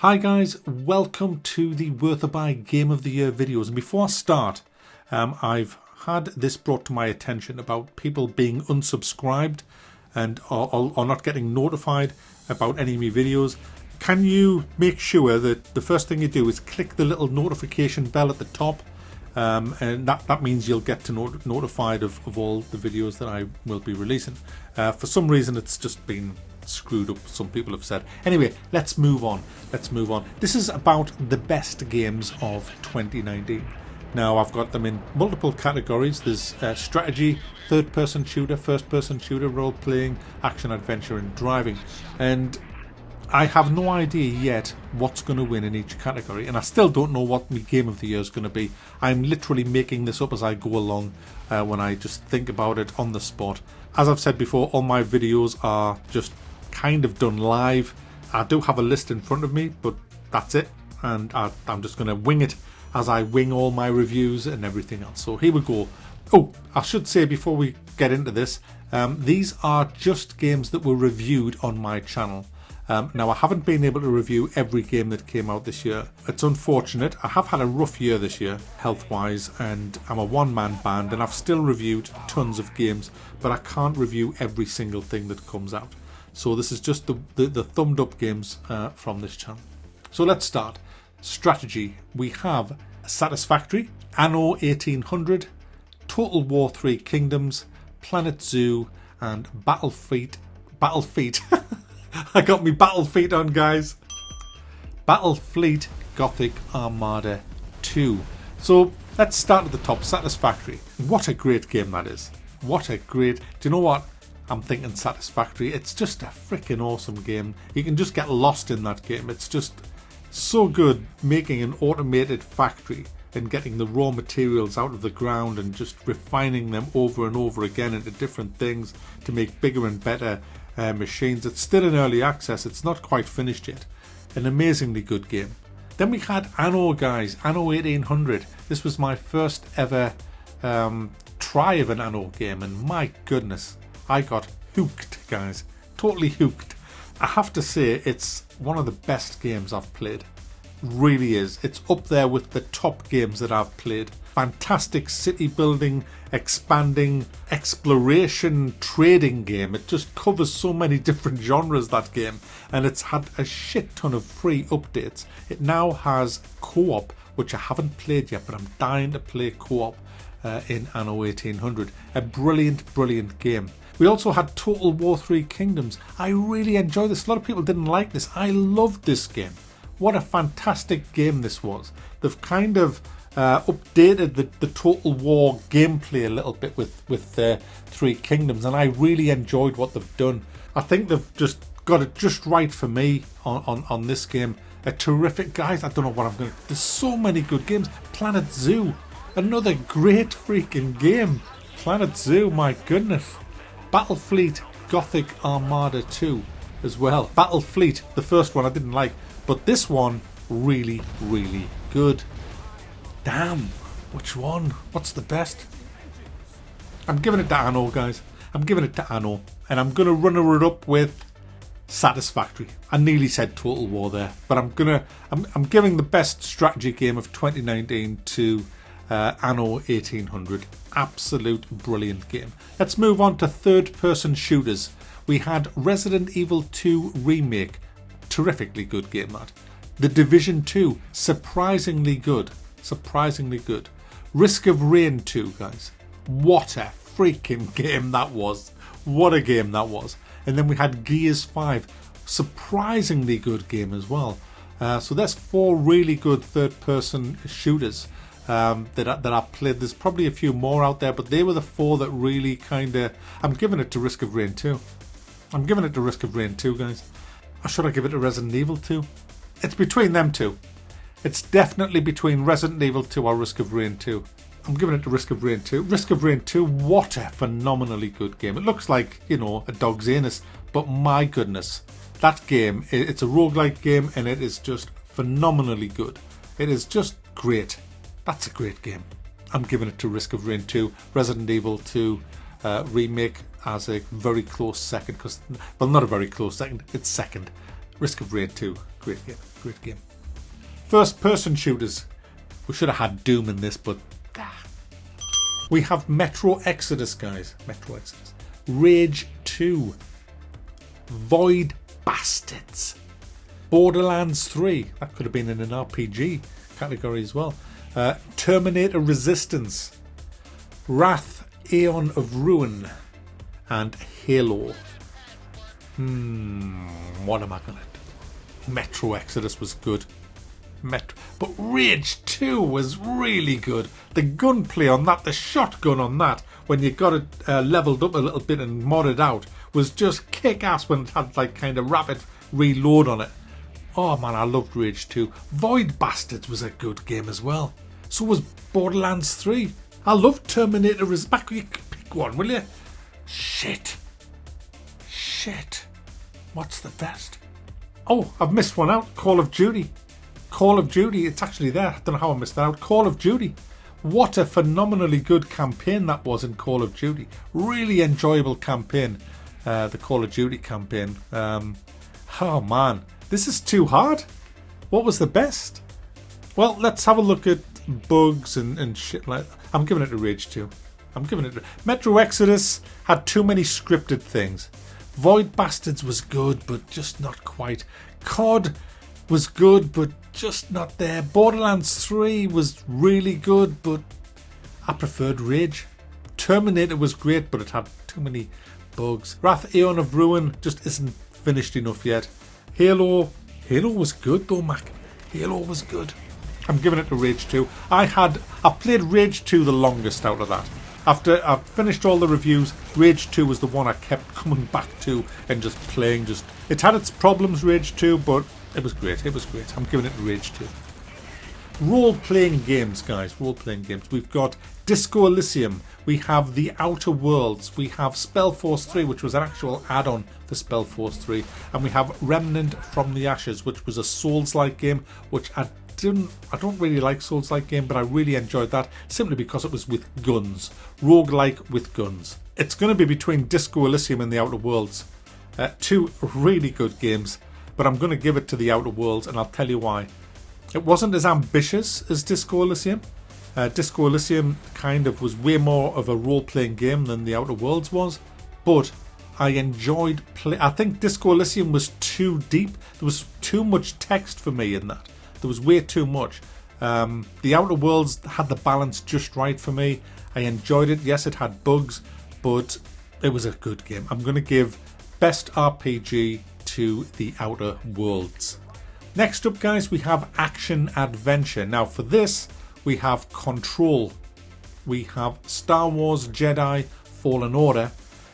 Hi guys, welcome to the Worth a Buy Game of the Year videos. And before I start, I've had this brought to my attention about people being unsubscribed and or not getting notified about any of my videos. Can you make sure that the first thing you do is click the little notification bell at the top, and that means you'll get to notified of all the videos that I will be releasing. For some reason it's just been screwed up, some people have said. Anyway, let's move on. This is about the best games of 2019. Now I've got them in multiple categories. There's strategy, third-person shooter, first-person shooter, role-playing, action, adventure and driving. And I have no idea yet what's going to win in each category, and I still don't know what my game of the year is going to be. I'm literally making this up as I go along when I just think about it on the spot. As I've said before, all my videos are just kind of done live. I do have a list in front of me, but that's it, and I'm just going to wing it as I wing all my reviews and everything else. So here we go. Oh, I should say before we get into this, these are just games that were reviewed on my channel. Now I haven't been able to review every game that came out this year. It's unfortunate. I have had a rough year this year health-wise, and I'm a one-man band and I've still reviewed tons of games, but I can't review every single thing that comes out. So this is just the thumbed up games from this channel. So let's start. Strategy. We have Satisfactory, Anno 1800, Total War 3 Kingdoms, Planet Zoo and Battlefleet. I got me Battlefleet on, guys. Battlefleet Gothic Armada 2. So let's start at the top. Satisfactory. What a great game that is. Do you know what? I'm thinking Satisfactory. It's just a freaking awesome game. You can just get lost in that game. It's just so good, making an automated factory and getting the raw materials out of the ground and just refining them over and over again into different things to make bigger and better machines. It's still in early access. It's not quite finished yet. An amazingly good game. Then we had Anno, guys. Anno 1800. This was my first ever try of an Anno game, and my goodness, I got hooked, guys. Totally hooked. I have to say, it's one of the best games I've played. Really is. It's up there with the top games that I've played. Fantastic city building, expanding, exploration, trading game. It just covers so many different genres, that game. And it's had a shit ton of free updates. It now has co-op, which I haven't played yet, but I'm dying to play co-op in Anno 1800. A brilliant game. We also had Total War 3 Kingdoms. I really enjoyed this. A lot of people didn't like this. I loved this game. What a fantastic game this was. They've kind of updated the Total War gameplay a little bit with 3 Kingdoms, and I really enjoyed what they've done. I think they've just got it just right for me on this game. A terrific, guys. I don't know what I'm going to... There's so many good games. Planet Zoo. Another great freaking game. Planet Zoo, my goodness. Battlefleet Gothic Armada 2 as well. Battlefleet, the first one I didn't like, but this one really good. Damn, which one? What's the best? I'm giving it to Anno, guys. I'm giving it to Anno, and I'm gonna runner it up with Satisfactory. I nearly said Total War there, but I'm giving the best strategy game of 2019 to Anno 1800. Absolute brilliant game. Let's move on to third-person shooters. We had Resident Evil 2 Remake. Terrifically good game, that. The Division 2. Surprisingly good. Risk of Rain 2, guys. What a freaking game that was. What a game that was. And then we had Gears 5. Surprisingly good game as well. So there's 4 really good third-person shooters that I played. There's probably a few more out there, but they were the 4 that really kind of... I'm giving it to Risk of Rain 2. I'm giving it to Risk of Rain 2, guys. Or should I give it to Resident Evil 2? It's between them two. It's definitely between Resident Evil 2 or Risk of Rain 2. I'm giving it to Risk of Rain 2. Risk of Rain 2, what a phenomenally good game. It looks like, you know, a dog's anus, but my goodness, that game, it's a roguelike game, and it is just phenomenally good. It is just great. That's a great game. I'm giving it to Risk of Rain 2. Resident Evil 2 Remake as a very close second, well, not a very close second, it's second. Risk of Rain 2. Great game, great game. First person shooters. We should have had Doom in this, but we have Metro Exodus, guys. Metro Exodus. Rage 2. Void Bastards. Borderlands 3. That could have been in an RPG category as well. Terminator Resistance. Wrath, Aeon of Ruin. And Halo. What am I going to do? Metro Exodus was good. But Rage 2 was really good. The gunplay on that, the shotgun on that, when you got it leveled up a little bit and modded out, was just kick-ass when it had like kind of rapid reload on it. Oh man, I loved Rage 2. Void Bastards was a good game as well. So was Borderlands 3. I loved Terminator Back. You pick one, will you? Shit. What's the best? Oh, I've missed one out. Call of Duty. Call of Duty, it's actually there. I don't know how I missed that out. Call of Duty. What a phenomenally good campaign that was in Call of Duty. Really enjoyable campaign. The Call of Duty campaign. Oh man, this is too hard. What was the best? Well, let's have a look at bugs and shit like that. I'm giving it a Rage 2. Metro Exodus had too many scripted things. Void Bastards was good, but just not quite. COD was good, but just not there. Borderlands 3 was really good, but I preferred Rage. Terminator was great, but it had too many bugs. Wrath, Aeon of Ruin just isn't finished enough yet. Halo was good though, Mac. Halo was good. I'm giving it a Rage 2. I played Rage 2 the longest out of that. After I've finished all the reviews, Rage 2 was the one I kept coming back to and just playing. It had its problems, Rage 2, but it was great. I'm giving it a Rage 2. Role-playing games, guys. Role-playing games. We've got Disco Elysium. We have The Outer Worlds. We have Spellforce 3, which was an actual add-on to Spellforce 3. And we have Remnant from the Ashes, which was a Souls-like game, which I don't really like Souls-like game, but I really enjoyed that simply because it was with guns. Roguelike with guns. It's going to be between Disco Elysium and The Outer Worlds. Two really good games, but I'm going to give it to The Outer Worlds, and I'll tell you why. It wasn't as ambitious as Disco Elysium. Disco Elysium kind of was way more of a role-playing game than The Outer Worlds was, but I enjoyed I think Disco Elysium was too deep. There was too much text for me in that. There was way too much. The Outer Worlds had the balance just right for me. I enjoyed it. Yes, it had bugs, but it was a good game. I'm going to give Best RPG to The Outer Worlds. Next up, guys, we have Action Adventure. Now, for this, we have Control. We have Star Wars Jedi Fallen Order.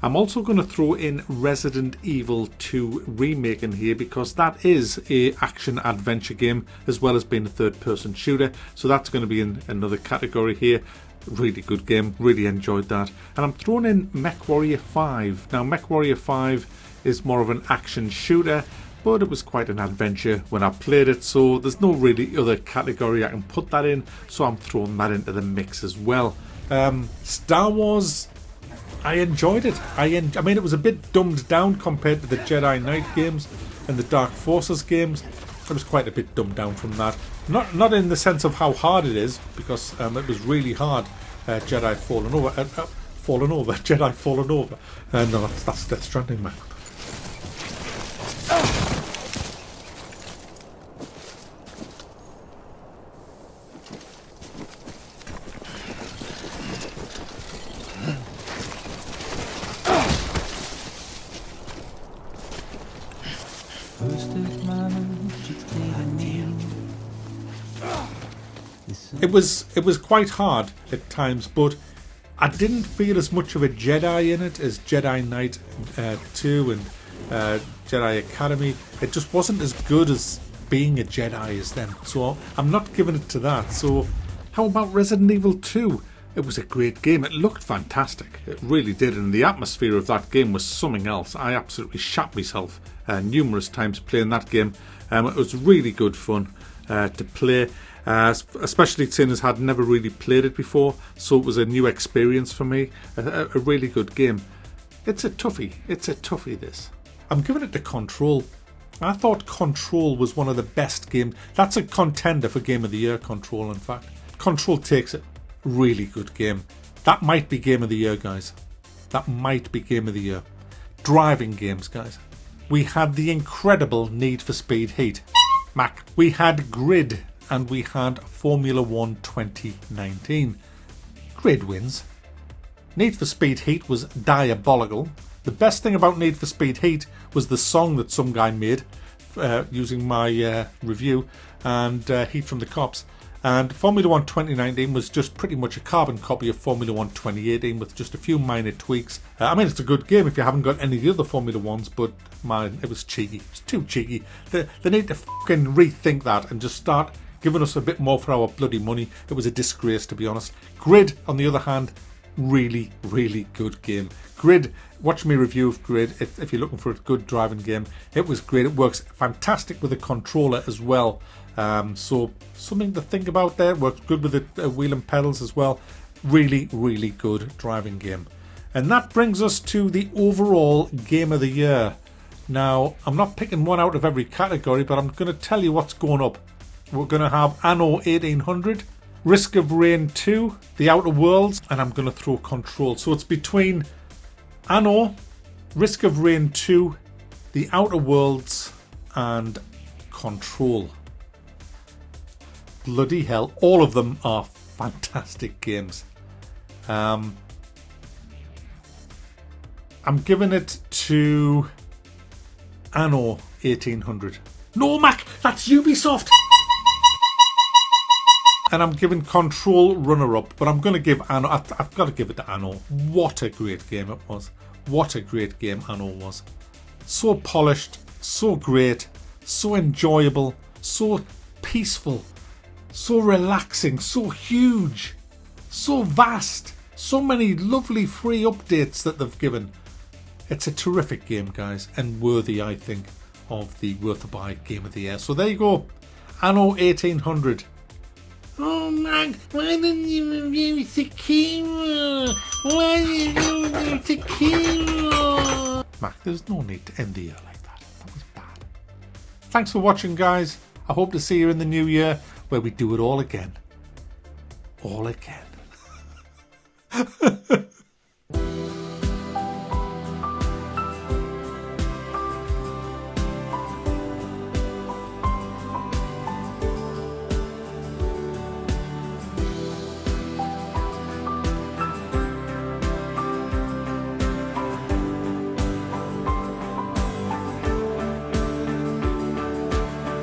I'm also going to throw in Resident Evil 2 Remake in here because that is a action adventure game as well as being a third-person shooter. So that's going to be in another category here. Really good game. Really enjoyed that. And I'm throwing in MechWarrior 5. Now, MechWarrior 5 is more of an action shooter, but it was quite an adventure when I played it. So there's no really other category I can put that in. So I'm throwing that into the mix as well. Star Wars, I enjoyed it. I mean, it was a bit dumbed down compared to the Jedi Knight games and the Dark Forces games. It was quite a bit dumbed down from that. Not in the sense of how hard it is, because it was really hard. Jedi Fallen Over. Jedi Fallen Over. No, that's Death Stranding, man. It was quite hard at times, but I didn't feel as much of a Jedi in it as Jedi Knight 2 and Jedi Academy. It just wasn't as good as being a Jedi as them. So I'm not giving it to that. So how about Resident Evil 2? It was a great game. It looked fantastic. It really did. And the atmosphere of that game was something else. I absolutely shat myself numerous times playing that game. It was really good fun to play. Especially seeing as I'd never really played it before, so it was a new experience for me. A really good game. It's a toughie. This. I'm giving it to Control. I thought Control was one of the best games. That's a contender for Game of the Year, Control, in fact. Control takes it. Really good game. That might be Game of the Year, guys. That might be Game of the Year. Driving games, guys. We had the incredible Need for Speed Heat. Mac. We had Grid, and we had Formula 1 2019. Grid wins. Need for Speed Heat was diabolical. The best thing about Need for Speed Heat was the song that some guy made using my review, and Heat from the Cops. And Formula 1 2019 was just pretty much a carbon copy of Formula 1 2018 with just a few minor tweaks. I mean, it's a good game if you haven't got any of the other Formula 1s, but man, it was cheeky. It's too cheeky. They need to fucking rethink that and just start giving us a bit more for our bloody money. It was a disgrace, to be honest. Grid, on the other hand, really, really good game. Grid, watch me review of Grid if you're looking for a good driving game. It was great. It works fantastic with a controller as well. So something to think about there. It works good with the wheel and pedals as well. Really, really good driving game. And that brings us to the overall Game of the Year. Now, I'm not picking one out of every category, but I'm going to tell you what's going up. We're going to have Anno 1800, Risk of Rain 2, The Outer Worlds, and I'm going to throw Control. So it's between Anno, Risk of Rain 2, The Outer Worlds, and Control. Bloody hell, all of them are fantastic games. I'm giving it to Anno 1800. No, Mac, that's Ubisoft! And I'm giving Control runner-up, but I'm going to give Anno... I've got to give it to Anno. What a great game it was. What a great game Anno was. So polished, so great, so enjoyable, so peaceful, so relaxing, so huge, so vast. So many lovely free updates that they've given. It's a terrific game, guys, and worthy, I think, of the Worth a Buy Game of the Year. So there you go. Anno 1800. Oh, Mark, why didn't you review Sekiro? Why did you review Sekiro? Mark, there's no need to end the year like that. That was bad. Thanks for watching, guys. I hope to see you in the new year where we do it all again. All again.